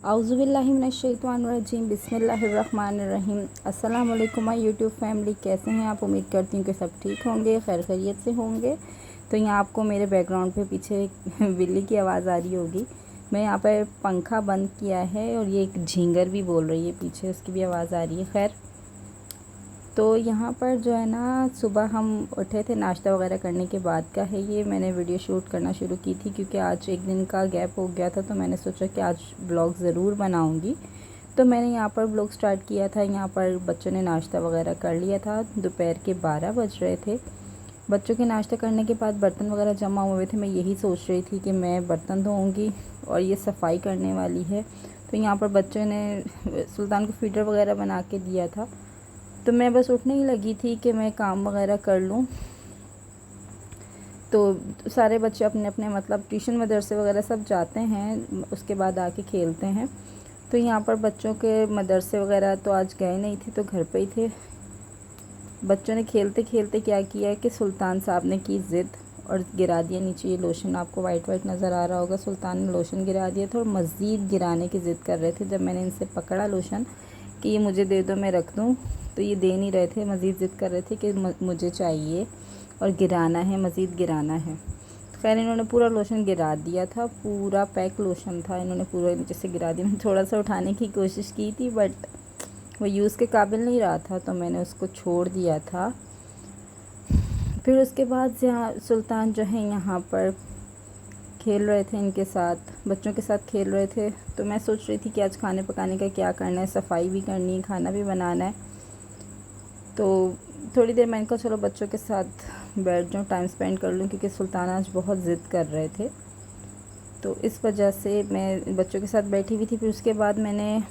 आउज़ुबिल्लाहि मिनश्शैतानिर्रजीम बिस्मिल्लाहिर्रहमानिर्रहीम। अस्सलाम वालेकुम माय यूट्यूब फैमिली, कैसे हैं आप? उम्मीद करती हूँ कि सब ठीक होंगे, खैर खैरियत से होंगे। तो यहाँ आपको मेरे बैकग्राउंड पे पीछे एक बिल्ली की आवाज़ आ रही होगी। मैं यहाँ पर पंखा बंद किया है और ये एक झींगर भी बोल रही है पीछे, उसकी भी आवाज़ आ रही है। खैर, तो यहाँ पर जो है ना, सुबह हम उठे थे, नाश्ता वगैरह करने के बाद का है ये। मैंने वीडियो शूट करना शुरू की थी क्योंकि आज एक दिन का गैप हो गया था, तो मैंने सोचा कि आज ब्लॉग ज़रूर बनाऊँगी। तो मैंने यहाँ पर ब्लॉग स्टार्ट किया था। यहाँ पर बच्चों ने नाश्ता वगैरह कर लिया था। दोपहर के 12 बज रहे थे। बच्चों के नाश्ता करने के बाद बर्तन वगैरह जमा हुए थे। मैं यही सोच रही थी कि मैं बर्तन धोऊँगी और ये सफाई करने वाली है। तो यहाँ पर बच्चों ने सुल्तान को फीडर वगैरह बना के दिया था, तो मैं बस उठने ही लगी थी कि मैं काम वगैरह कर लूँ। तो सारे बच्चे अपने अपने मतलब ट्यूशन मदरसे वगैरह सब जाते हैं, उसके बाद आके खेलते हैं। तो यहाँ पर बच्चों के मदरसे वगैरह तो आज गए नहीं थे, तो घर पे ही थे। बच्चों ने खेलते खेलते क्या किया है कि सुल्तान साहब ने की ज़िद और गिरा दिया नीचे ये लोशन। आपको वाइट वाइट नज़र आ रहा होगा। सुल्तान ने लोशन गिरा दिया था और मज़ीद गिराने की ज़िद कर रहे थे। जब मैंने इनसे पकड़ा लोशन कि ये मुझे दे दो, मैं रख दूँ, तो ये दे नहीं रहे थे, मज़ीद ज़िद कर रहे थे कि मुझे चाहिए और गिराना है, मज़ीद गिराना है। खैर, इन्होंने पूरा लोशन गिरा दिया था, पूरा पैक लोशन था, इन्होंने पूरा नीचे से गिरा दिया। मैंने थोड़ा सा उठाने की कोशिश की थी, बट वो यूज़ के काबिल नहीं रहा था, तो मैंने उसको छोड़ दिया था। फिर उसके बाद यहाँ सुल्तान जो है यहाँ पर खेल रहे थे, इनके साथ बच्चों के साथ खेल रहे थे। तो मैं सोच रही थी कि आज खाने पकाने का क्या करना है, सफाई भी करनी है, खाना भी बनाना है। तो थोड़ी देर मैंने कहा चलो बच्चों के साथ बैठ जाऊँ, टाइम स्पेंड कर लूँ, क्योंकि सुल्तान आज बहुत ज़िद कर रहे थे। तो इस वजह से मैं बच्चों के साथ बैठी हुई थी। फिर उसके बाद मैंने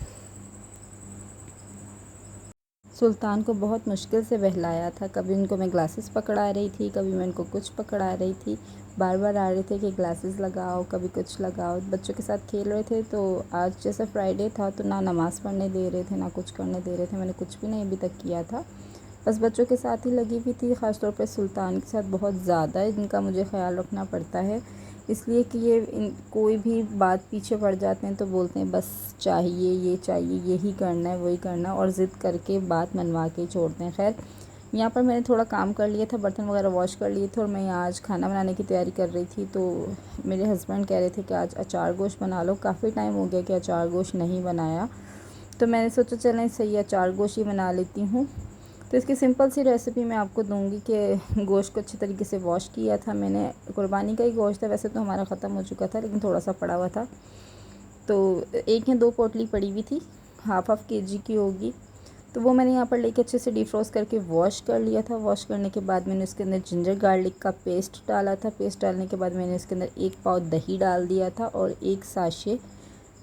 सुल्तान को बहुत मुश्किल से बहलाया था। कभी इनको मैं ग्लासेस पकड़ा रही थी, कभी मैं इनको कुछ पकड़ा रही थी। बार बार आ रहे थे कि ग्लासेस लगाओ, कभी कुछ लगाओ। बच्चों के साथ खेल रहे थे। तो आज जैसे फ्राइडे था, तो ना नमाज़ पढ़ने दे रहे थे, ना कुछ करने दे रहे थे। मैंने कुछ भी नहीं अभी तक किया था, बस बच्चों के साथ ही लगी हुई थी। ख़ास तौर पे सुल्तान के साथ बहुत ज़्यादा इनका मुझे ख़्याल रखना पड़ता है, इसलिए कि ये कोई भी बात पीछे पड़ जाते हैं तो बोलते हैं बस चाहिए, ये चाहिए, यही करना है, वही करना है, और ज़िद करके बात मनवा के छोड़ते हैं। खैर, यहाँ पर मैंने थोड़ा काम कर लिया था, बर्तन वगैरह वॉश कर लिए थे और मैं आज खाना बनाने की तैयारी कर रही थी। तो मेरे हस्बैंड कह रहे थे कि आज अचार गोश्त बना लो। काफ़ी टाइम हो गया कि अचार गोश्त नहीं बनाया, तो मैंने सोचा चलें सही अचार गोश्त ही बना लेती हूँ। तो इसकी सिंपल सी रेसिपी मैं आपको दूंगी कि गोश्त को अच्छी तरीके से वॉश किया था मैंने। कुर्बानी का ही गोश्त है, वैसे तो हमारा ख़त्म हो चुका था, लेकिन थोड़ा सा पड़ा हुआ था। तो 1 या 2 पोटली पड़ी हुई थी, हाफ केजी की होगी। तो वो मैंने यहाँ पर लेके अच्छे से डिफ्रोस्ट करके वॉश कर लिया था। वॉश करने के बाद मैंने उसके अंदर जिंजर गार्लिक का पेस्ट डाला था। पेस्ट डालने के बाद मैंने इसके अंदर 1 पाव दही डाल दिया था और 1 साशे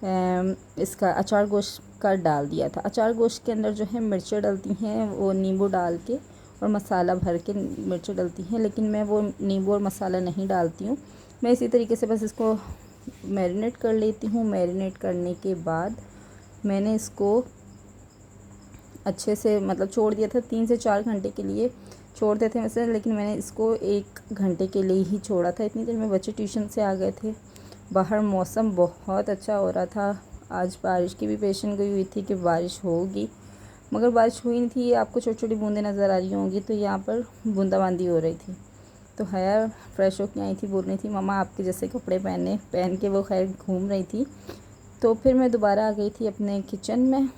इसका अचार गोश्त का डाल दिया था। अचार गोश्त के अंदर जो है मिर्चें डलती हैं, वो नींबू डाल के और मसाला भर के मिर्चें डलती हैं, लेकिन मैं वो नींबू और मसाला नहीं डालती हूँ। मैं इसी तरीके से बस इसको मैरिनेट कर लेती हूँ। मैरिनेट करने के बाद मैंने इसको अच्छे से मतलब छोड़ दिया था। 3 से 4 घंटे के लिए छोड़ते थे वैसे, लेकिन मैंने इसको 1 घंटे के लिए ही छोड़ा था। इतनी देर में बच्चे ट्यूशन से आ गए थे। बाहर मौसम बहुत अच्छा हो रहा था। आज बारिश की भी पेशन गोई हुई थी कि बारिश होगी, मगर बारिश हुई नहीं थी। आपको छोटी छोटी बूंदें नज़र आ रही होंगी, तो यहाँ पर बूंदाबांदी हो रही थी। तो हया फ्रेश होके आई थी, बोल रही थी मम्मा आपके जैसे कपड़े पहन के वो खैर घूम रही थी। तो फिर मैं दोबारा आ गई थी अपने किचन में,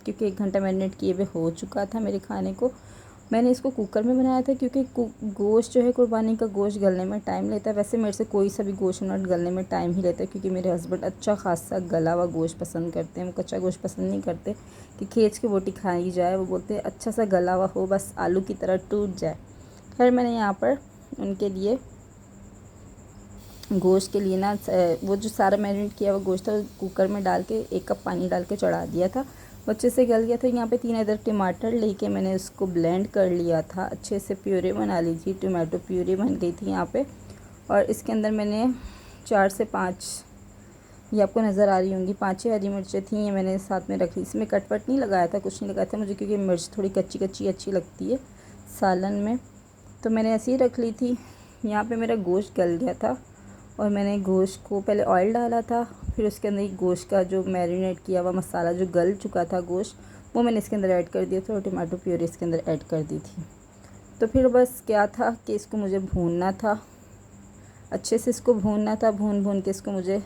क्योंकि 1 घंटा मैरिनेट किए हुए हो चुका था मेरे खाने को। मैंने इसको कुकर में बनाया था, क्योंकि गोश्त जो है कुर्बानी का गोश्त गलने में टाइम लेता है। वैसे मेरे से कोई सा भी गोश्त नट गलने में टाइम ही लेता है, क्योंकि मेरे हस्बैंड अच्छा खासा गला हुआ गोश्त पसंद करते हैं। वो कच्चा गोश्त पसंद नहीं करते कि खींच के बोटी खाई जाए, वो बोलते हैं अच्छा सा गला हुआ हो, बस आलू की तरह टूट जाए। खैर, मैंने यहाँ पर उनके लिए गोश्त के लिए ना वो जो सारा मैरिनेट किया हुआ गोश्त था कुकर में डाल के 1 कप पानी डाल के चढ़ा दिया था। अच्छे से गल गया था। यहाँ पे 3 अदर टमाटर लेके मैंने उसको ब्लेंड कर लिया था, अच्छे से प्यूरी बना ली थी। टमाटो प्यूरी बन गई थी यहाँ पे। और इसके अंदर मैंने 4 से 5, ये आपको नज़र आ रही होंगी, 5-6 हरी मिर्चें थी, ये मैंने साथ में रख ली। इसमें कटपट नहीं लगाया था, कुछ नहीं लगाया था मुझे, क्योंकि मिर्च थोड़ी कच्ची कच्ची अच्छी लगती है सालन में, तो मैंने ऐसे ही रख ली थी। यहाँ पे मेरा गोश्त गल गया था और मैंने गोश्त को पहले ऑयल डाला था, फिर उसके अंदर गोश्त का जो मैरिनेट किया हुआ मसाला जो गल चुका था गोश्त, वो मैंने इसके अंदर ऐड कर दिया था और टमाटो प्यूरी इसके अंदर ऐड कर दी थी। तो फिर बस क्या था कि इसको मुझे भूनना था, अच्छे से इसको भूनना था, भून के इसको मुझे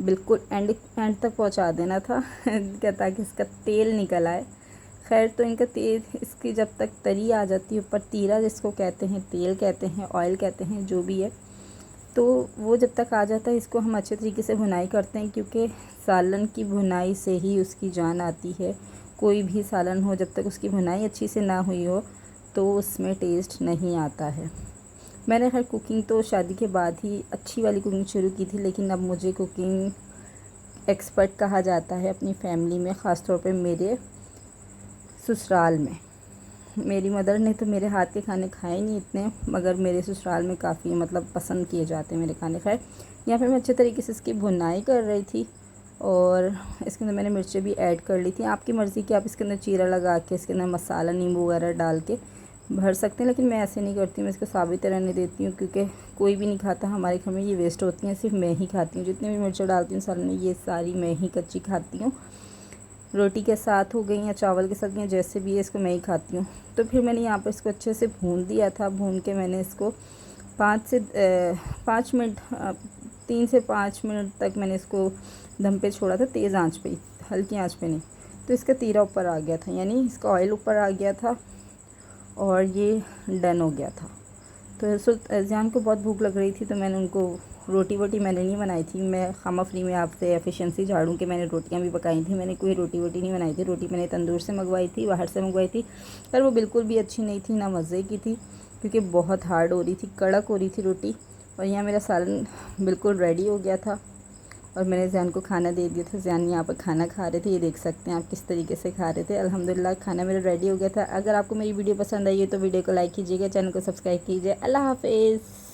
बिल्कुल एंड तक पहुंचा देना था क्या, ताकि इसका तेल निकल आए। खैर तो इनका तेल, इसकी जब तक तरी आ जाती है ऊपर, तीरा जिसको कहते हैं, तेल कहते हैं, ऑयल कहते हैं, जो भी है, तो वो जब तक आ जाता है इसको हम अच्छे तरीके से भुनाई करते हैं, क्योंकि सालन की भुनाई से ही उसकी जान आती है। कोई भी सालन हो, जब तक उसकी भुनाई अच्छी से ना हुई हो तो उसमें टेस्ट नहीं आता है। मैंने खैर कुकिंग तो शादी के बाद ही अच्छी वाली कुकिंग शुरू की थी, लेकिन अब मुझे कुकिंग एक्सपर्ट कहा जाता है अपनी फैमिली में, ख़ास तौर पे मेरे ससुराल में। मेरी मदर ने तो मेरे हाथ के खाने खाए नहीं इतने, मगर मेरे ससुराल में काफ़ी मतलब पसंद किए जाते हैं मेरे खाने। खैर यहाँ पे मैं अच्छे तरीके से इसकी भुनाई कर रही थी और इसके अंदर मैंने मिर्चें भी ऐड कर ली थी। आपकी मर्ज़ी कि आप इसके अंदर चीरा लगा के इसके अंदर मसाला नींबू वगैरह डाल के भर सकते हैं, लेकिन मैं ऐसे नहीं करती, मैं इसको साबित रहने देती हूँ, क्योंकि कोई भी नहीं खाता हमारे घर में, ये वेस्ट होती हैं, सिर्फ मैं ही खाती हूँ। जितनी भी मिर्चें डालती हूँ सालन में, ये सारी मैं ही कच्ची खाती हूँ। रोटी के साथ हो गई या चावल के साथ या जैसे भी है, इसको मैं ही खाती हूँ। तो फिर मैंने यहाँ पर इसको अच्छे से भून दिया था। भून के मैंने इसको 5 मिनट 3 से 5 मिनट तक मैंने इसको दम पे छोड़ा था, तेज़ आंच पे, हल्की आंच पे नहीं। तो इसका तीरा ऊपर आ गया था, यानी इसका ऑयल ऊपर आ गया था और ये डन हो गया था। तो अज़ियान को बहुत भूख लग रही थी, तो मैंने उनको रोटी वोटी मैंने नहीं बनाई थी। मैं खामा फ्री में आपसे एफिशिएंसी झाड़ूं कि मैंने रोटियां भी पकाई थी, मैंने कोई रोटी वोटी नहीं बनाई थी। रोटी मैंने तंदूर से मंगवाई थी, बाहर से मंगवाई थी, पर वो बिल्कुल भी अच्छी नहीं थी, ना मज़े की थी, क्योंकि बहुत हार्ड हो रही थी, कड़क हो रही थी रोटी। और यहाँ मेरा सालन बिल्कुल रेडी हो गया था और मैंने ज़ियान को खाना दे दिया था। ज़ियान यहाँ पर खाना खा रहे थे, ये देख सकते हैं आप किस तरीके से खा रहे थे। अल्हम्दुलिल्लाह खाना मेरा रेडी हो गया था। अगर आपको मेरी वीडियो पसंद आई है तो वीडियो को लाइक कीजिएगा, चैनल को सब्सक्राइब कीजिए। अल्लाह हाफ़िज़।